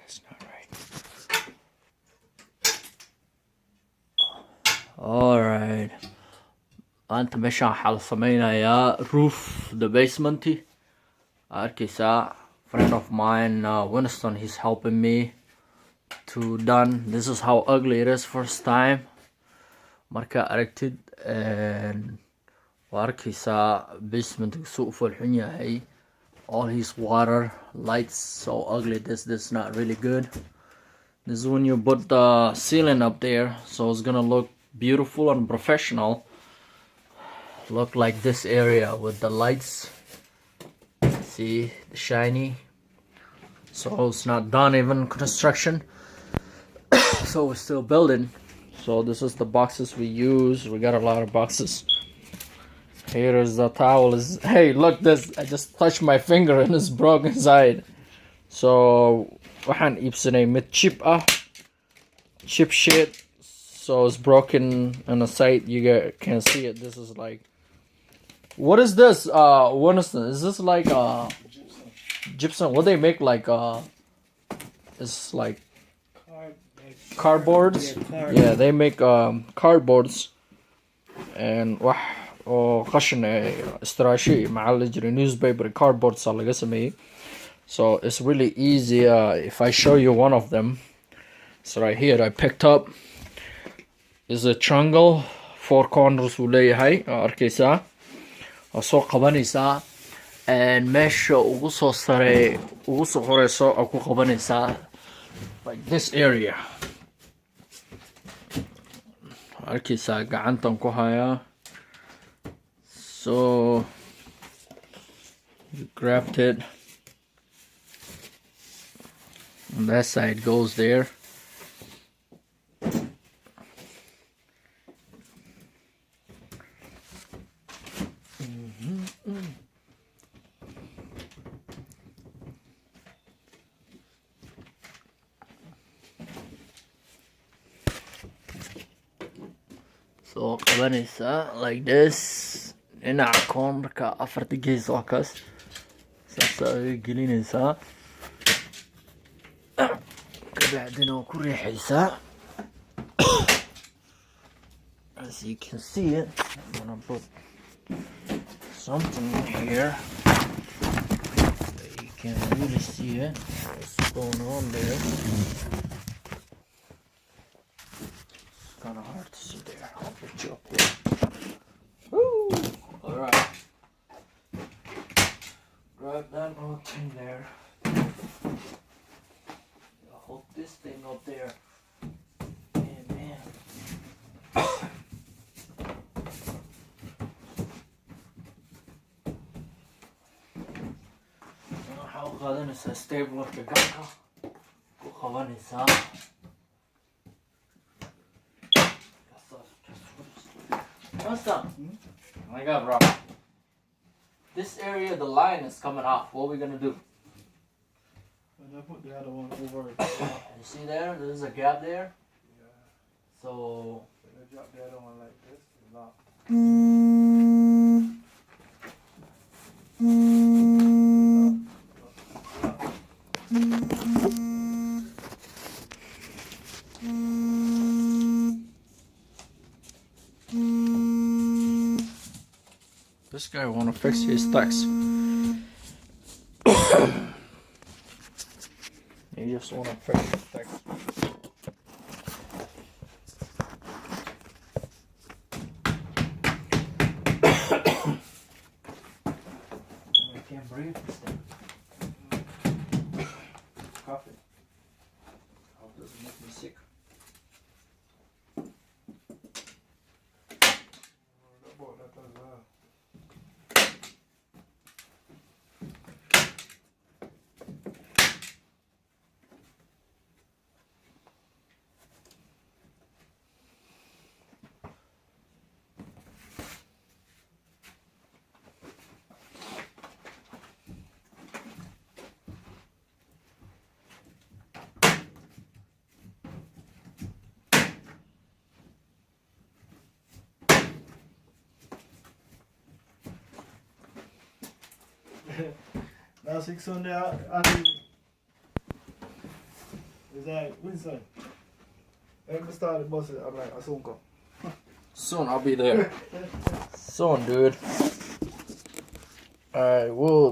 That's not right. Alright. Maanta meeshaan waxaa la sameynayaa roof the basement. Arkaysaa, friend of mine, Winston, he's helping me to done. This is how ugly it is first time. Marka aragtid waa arkaysaa basement suu u falxun yahay. All his water, lights so ugly. This is not really good. This is when you put the ceiling up there, so it's gonna look beautiful and professional. Look like this area with the lights. See the shiny. So it's not done even construction. So we're still building. So this is the boxes we use. We got a lot of boxes. Here is the towel. Hey, look this. I just touched my finger and it's broken inside. So waxaan iibsanay mid chip chip shit. So it's broken on the side. You can see it. This is like, what is this? Winston, is this like gypsum? What they make like it's like cardboards. Yeah, they make cardboards and wax oo qashin istraashi maxaa la jiray newspaper cardboards laga sameeyay. So it's really easy. If I show you one of them, it's right here. I picked up. Is a triangle, 4 corners uu leeyahay. Arkaysaa waa soo qabanaysaa and meesha ugu soo sare ugu soo horeyso oo ku qabanaysaa like this area. Arkaysaa gacantan ku hayaa. So you grabbed it and that side goes there. So qabanaysaa like this. Dhinaca cornerka afarta gees waa kaas. Saasaa gelinaysaa. Kabacdina waa ku riixaysaa. As you can see it, I'm gonna put something here that you can really see it. What's going on there? It's kind of hard to see there. I'll put you up there. Woo! Alright. Grab that hook in there. I'll hook this thing up there. Man. Waxaa u qaadanaysaa staplerka galka. Ku qabanaysaa. I got bro. This area, the line is coming off. What are we gonna do? I put the other one over. You see there? There's a gap there. Yeah. So I drop the other one like this. Lock. this guy wanna fix his stacks. He just wanna fix his stacks. I can't breathe this thing. Coffee. Hope it doesn't make me sick. Now 600. I do He's like, Winston. Every start the bus, I'm like, I soon come. Soon I'll be there. Soon, dude. Alright, whoa.